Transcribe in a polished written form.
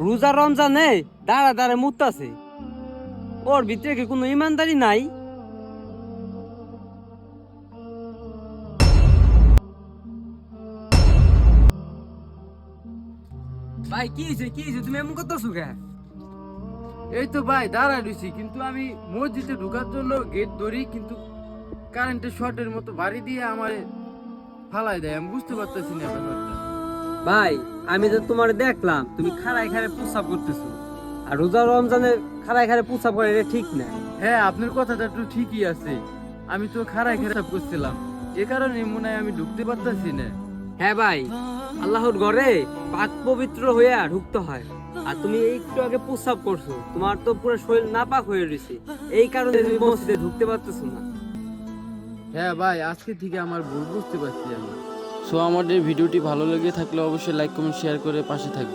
রোজা রমজানে দাঁড়া দাঁড়া মুতাছে, ওর ভিতরে কি কোনো ইমানদারি নাই? ভাই কি হয়েছে কি হয়েছে, তুমি এমন করতেছো কে? এই তো ভাই দাঁড়ায় রয়েছি, কিন্তু আমি মসজিদে ঢোকার জন্য গেট ধরি, কিন্তু কারেন্টের শর্টের মতো বাড়ি দিয়ে আমার ফালাই দেয়। আমি বুঝতে পারতেছি না ব্যাপারটা। ভাই আমি তো তোমার দেখলাম তুমি খাড়ায় খাড়ায় প্রস্রাব করতেছো, আর রোজা রমজানে খাড়ায় খাড়ায় প্রস্রাব করে এটা ঠিক না। হ্যাঁ, আপনার কথাটা একটু ঠিকই আছে। আমি তো খাড়ায় খারাপ করছিলাম, এ কারণে মনে হয় আমি ঢুকতে পারতেছি না। হ্যাঁ ভাই, আল্লাহর ঘরে পাক পবিত্র হয়ে ঢুকতে হয়, আর তুমি একটু আগে প্রস্রাব করছো, তোমার তো পুরো শরীর নাপাক হয়ে রয়েছে, এই কারণে তুমি মসজিদে ঢুকতে পারতেছো না। হ্যাঁ ভাই, আজকে থেকে আমার ভুল বুঝতে পারছি আমি। সো আমাদের ভিডিওটি ভালো লেগে থাকলে অবশ্যই লাইক কমেন্ট শেয়ার করে পাশে থাকবে।